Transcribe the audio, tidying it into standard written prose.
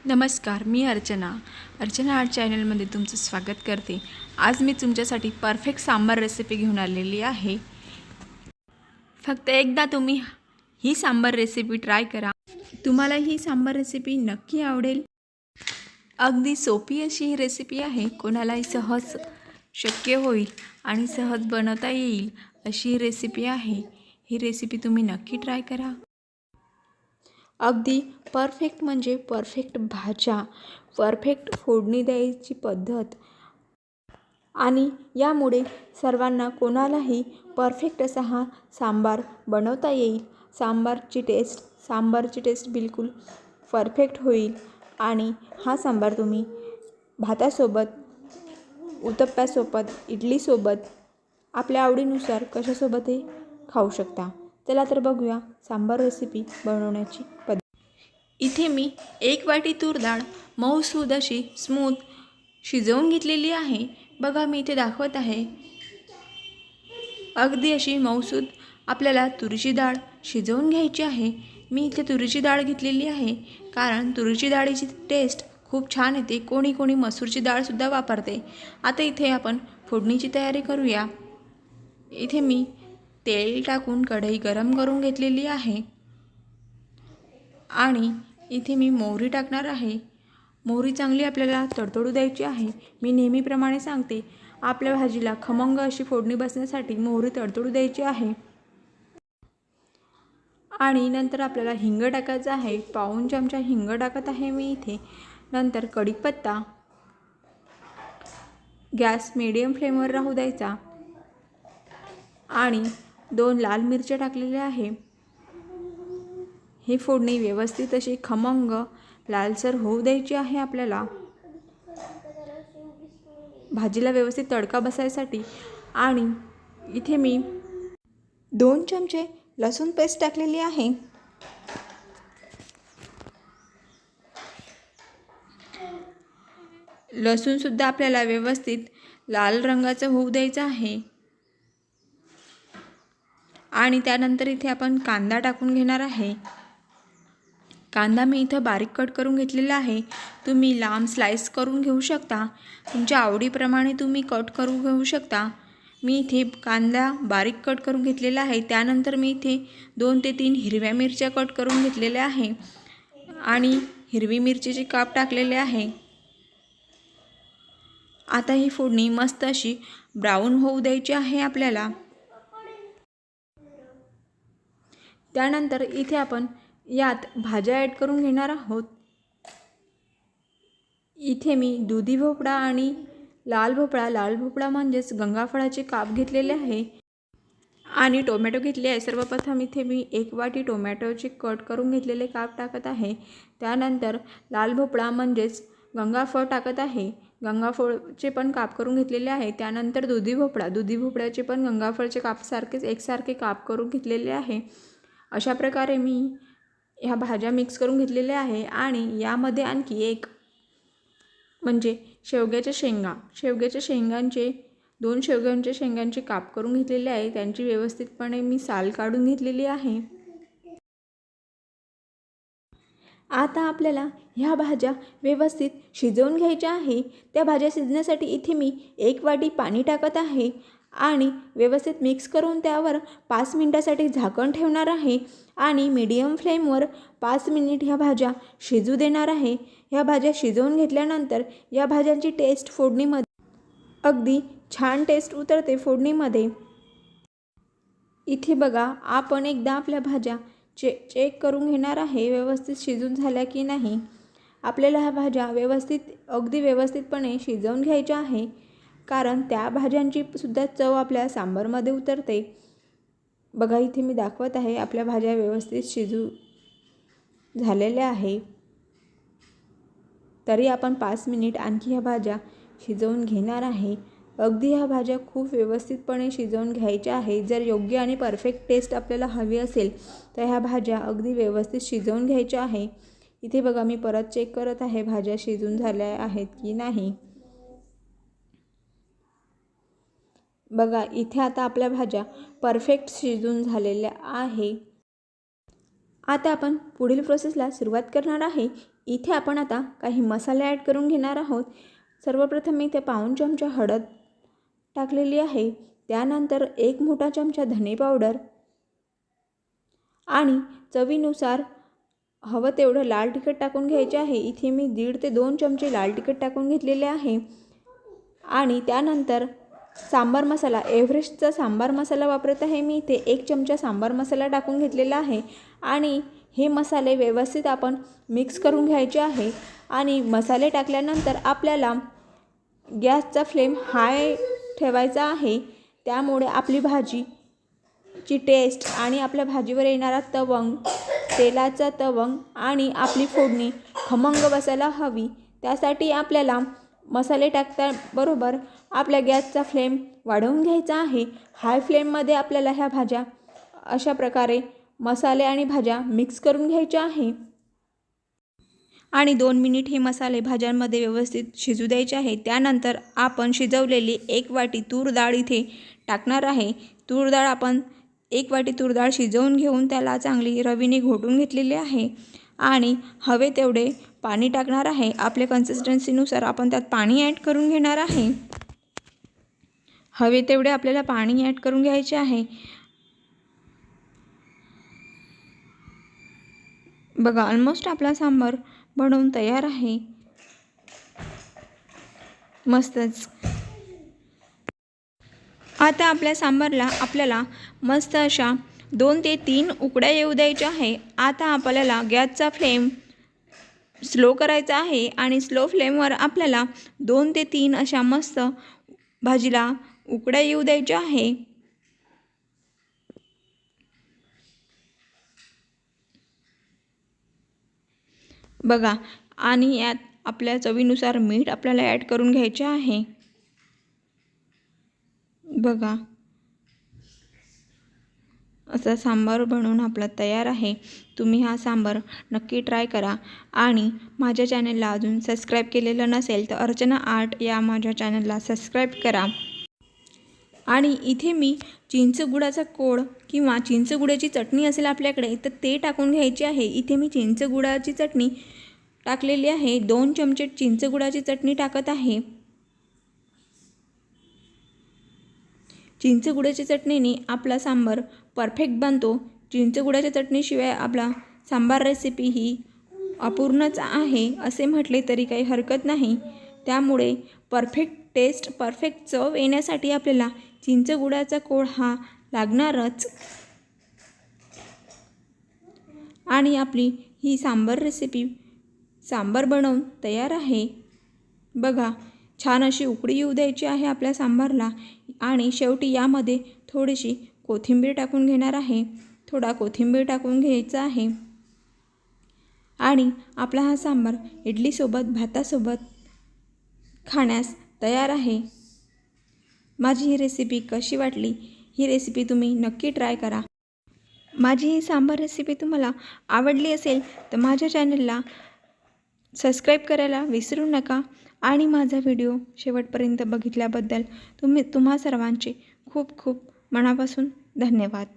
नमस्कार, मी अर्चना आर्ट चॅनलमध्ये तुमचं स्वागत करते। आज मी तुमच्यासाठी परफेक्ट सांबार रेसिपी घेऊन आलेली आहे। फक्त एकदा तुम्ही ही सांबार रेसिपी ट्राय करा, तुम्हाला ही सांबार रेसिपी नक्की आवडेल। अगदी सोपी अशी ही रेसिपी आहे, कोणालाही सहज शक्य होईल आणि सहज बनवता येईल अशी ही रेसिपी आहे। ही रेसिपी तुम्ही नक्की ट्राय करा। अगदी परफेक्ट म्हणजे परफेक्ट भाज्या, परफेक्ट फोडणी द्यायची पद्धत आणि यामुळे सर्वांना कोणालाही परफेक्ट असा हा सांबार बनवता येईल। सांबारची टेस्ट बिलकुल परफेक्ट होईल आणि हा सांबार तुम्ही भातासोबत, उत्तप्प्यासोबत, इडलीसोबत आपल्या आवडीनुसार कशासोबतही खाऊ शकता। चला तर बघूया सांबार रेसिपी बनवण्याची पद्धत। इथे मी 1 वाटी तूर डाळ मऊसूद अशी स्मूथ शिजवून घेतलेली आहे। बघा मी इथे दाखवत आहे, अगदी अशी मऊसूद आपल्याला तुरीची डाळ शिजवून घ्यायची आहे। मी इथे तुरीची डाळ घेतलेली आहे, कारण तुरीची डाळीची टेस्ट खूप छान येते। कोणी मसूरची डाळसुद्धा वापरते। आता इथे आपण फोडणीची तयारी करूया। इथे मी तेल टाकून कढई गरम करून घेतलेली आहे आणि इथे मी मोहरी टाकणार आहे। मोहरी चांगली आपल्याला तडतडू द्यायची आहे। मी नेहमीप्रमाणे सांगते, आपल्या भाजीला खमंग अशी फोडणी बसण्यासाठी मोहरी तडतडू द्यायची आहे। आणि नंतर आपल्याला हिंग टाकायचा आहे। पाऊण चमचा हिंग टाकत आहे मी इथे। नंतर कढीपत्ता, गॅस मीडियम फ्लेमवर राहू द्यायचा आणि 2 लाल मिरच्या टाकलेल्या आहे। ही फोडणी व्यवस्थित अशी खमंग लालसर होऊ द्यायची आहे आपल्याला, भाजीला व्यवस्थित तडका बसायसाठी। आणि इथे मी 2 चमचे लसूण पेस्ट टाकलेली आहे। लसूणसुद्धा आपल्याला व्यवस्थित लाल रंगाचं होऊ द्यायचं आहे। आणि त्यानंतर इथे आपण कांदा टाकून घेणार आहे। कांदा मी इथं बारीक कट करून घेतलेला आहे। तुम्ही लांब स्लाइस करून घेऊ शकता, तुमच्या आवडीप्रमाणे तुम्ही कट करून घेऊ शकता। मी इथे कांदा बारीक कट करून घेतलेला आहे। त्यानंतर मी इथे 2 ते 3 हिरव्या मिरच्या कट करून घेतलेल्या आहे आणि हिरवी मिरचीचे काप टाकलेले आहे। आता ही फोडणी मस्त अशी ब्राऊन होऊ द्यायची आहे आपल्याला। त्यानंतर इथे आपण यात भाज्या ॲड करून घेणार आहोत। इथे मी दुधी भोपळा आणि लाल भोपळा म्हणजेच गंगाफळाचे काप घेतलेले आहे आणि टोमॅटो घेतले आहे। सर्वप्रथम इथे मी 1 वाटी टोमॅटोचे कट करून घेतलेले काप टाकत आहे। त्यानंतर लाल भोपळा म्हणजेच गंगाफळ टाकत आहे। गंगाफळचे पण काप करून घेतलेले आहे। त्यानंतर दुधी भोपळ्याचे पण गंगाफळचे कापसारखेच एकसारखे काप करून घेतलेले आहे। अशा प्रकारे मी ह्या भाज्या मिक्स करून घेतलेल्या आहे। आणि यामध्ये आणखी एक म्हणजे शेवग्याच्या शेंगांचे 2 शेवग्याच्या शेंगांचे काप करून घेतलेले आहे। त्यांची व्यवस्थितपणे मी साल काढून घेतलेली आहे। आता आपल्याला ह्या भाज्या व्यवस्थित शिजवून घ्यायच्या आहे। त्या भाज्या शिजण्यासाठी इथे मी 1 वाटी पाणी टाकत आहे आणि व्यवस्थित मिक्स करून त्यावर 5 मिनिटासाठी झाकण ठेवणार आहे आणि मीडियम फ्लेमवर 5 मिनिट ह्या भाज्या शिजू देणार आहे। ह्या भाज्या शिजवून घेतल्यानंतर या भाज्यांची टेस्ट फोडणीमध्ये अगदी छान टेस्ट उतरते फोडणीमध्ये। इथे बघा, आपण एकदा आपल्या भाज्या चेक करून घेणार आहे व्यवस्थित शिजून झाल्या की नाही। आपल्याला ह्या भाज्या अगदी व्यवस्थितपणे शिजवून घ्यायच्या आहे, कारण त्या भाज्यांची सुद्धा चव आपल्या सांबारमध्ये उतरते। बघा इथे मी दाखवत आहे, आपल्या भाज्या व्यवस्थित शिजू झालेल्या आहे। तरी आपण 5 मिनिट आणखी ह्या भाज्या शिजवून घेणार आहे। अगदी ह्या भाज्या खूप व्यवस्थितपणे शिजवून घ्यायच्या आहे। जर योग्य आणि परफेक्ट टेस्ट आपल्याला हवी असेल तर ह्या भाज्या अगदी व्यवस्थित शिजवून घ्यायच्या आहे। इथे बघा मी परत चेक करत आहे भाज्या शिजून झाल्या आहेत की नाही। बघा इथे आता आपल्या भाज्या परफेक्ट शिजून झालेल्या आहे आता आपण पुढील प्रोसेसला सुरुवात करणार आहे। इथे आपण आता काही मसाले ॲड करून घेणार आहोत। सर्वप्रथम मी इथे पाऊण चमचा हळद टाकलेली आहे, त्यानंतर 1 मोठा चमचा धने पावडर आणि चवीनुसार हवं तेवढं लाल तिखट टाकून घ्यायचे आहे। इथे मी 1.5 ते 2 चमचे लाल तिखट टाकून घेतलेले आहे आणि त्यानंतर सांबार मसाला, एव्हरेस्टचा सांबार मसाला वापरत आहे मी इथे। 1 चमचा सांबार मसाला टाकून घेतलेला आहे आणि हे मसाले व्यवस्थित आपण मिक्स करून घ्यायचे आहे। आणि मसाले टाकल्यानंतर आपल्याला गॅसचा फ्लेम हाय ठेवायचा आहे, त्यामुळे आपली भाजीची टेस्ट आणि आपल्या भाजीवर येणारा तवंग, तेलाचा तवंग आणि आपली फोडणी खमंग बसायला हवी। त्यासाठी आपल्याला मसाले टाकल्याबरोबर आपल्या गॅसचा फ्लेम वाढवून घ्यायचा आहे। हाय फ्लेममध्ये आपल्याला ह्या भाज्या अशा प्रकारे मसाले आणि भाज्या मिक्स करून घ्यायच्या आहे आणि 2 मिनिट हे मसाले भाज्यांमध्ये व्यवस्थित शिजू द्यायचे आहे। त्यानंतर आपण शिजवलेली 1 वाटी तूर डाळ इथे टाकणार आहे। तूर डाळ आपण 1 वाटी तूर डाळ शिजवून घेऊन त्याला चांगली रवीने घोटून घेतलेली आहे आणि हवे तेवढे पाणी टाकणार आहे। आपल्या कन्सिस्टन्सीनुसार आपण त्यात पाणी ॲड करून घेणार आहे। हवे तेवढे आपल्याला पाणी ॲड करून घ्यायचे आहे। बघा, ऑलमोस्ट आपला सांबार बनवून तयार आहे। मस्तच। आता आपल्या सांबारला आपल्याला मस्त अशा 2 ते 3 उकड्या येऊ द्यायच्या आहे। आता आपल्याला गॅसचा फ्लेम स्लो करायचा आहे आणि स्लो फ्लेमवर आपल्याला 2 ते 3 अशा मस्त भाजीला उकड्या येऊ द्यायच्या आहे। बघा, आणि यात आपल्या चवीनुसार मीठ आपल्याला ॲड करून घ्यायचे आहे। बघा, असा सांबार बनवून आपला तयार आहे। तुम्ही हा सांबार नक्की ट्राय करा आणि माझ्या चॅनलला अजून सबस्क्राईब केलेलं नसेल तर अर्चना आर्ट या माझ्या चॅनलला सबस्क्राईब करा। आणि इथे मी चिंचगुळाचा कोळ किंवा चिंचगुळाची चटणी असेल आपल्याकडे तर ते टाकून घ्यायची आहे। इथे मी चिंचगुळाची चटणी टाकलेली आहे। 2 चमचे चिंचगुळाची चटणी टाकत आहे। चिंचगुळाच्या चटणीने आपला सांबार परफेक्ट बनतो। चिंचगुळाच्या चटणीशिवाय आपला सांबार रेसिपी ही अपूर्णच आहे असे म्हटले तरी काही हरकत नाही। त्यामुळे परफेक्ट टेस्ट, परफेक्ट चव येण्यासाठी आपल्याला चिंचगुळाचा कोळ हा लागणारच। आणि आपली ही सांबार रेसिपी सांबार बनवून तयार आहे। बघा, छान अशी उकळी येऊ द्यायची आहे आपल्या सांबारला आणि शेवटी यामध्ये थोडीशी कोथिंबीर टाकून घेणार आहे। थोडा कोथिंबीर टाकून घ्यायचा आहे आणि आपला हा सांबार इडलीसोबत, भातासोबत खाण्यास तयार आहे। माझी ही रेसिपी कशी वाटली, ही रेसिपी तुम्ही नक्की ट्राय करा। माझी ही सांबार रेसिपी तुम्हाला आवडली असेल तर माझ्या चॅनलला सबस्क्राईब करायला विसरू नका आणि माझा व्हिडिओ शेवटपर्यंत बघितल्याबद्दल तुम्हा सर्वांचे खूप खूप मनापासून धन्यवाद।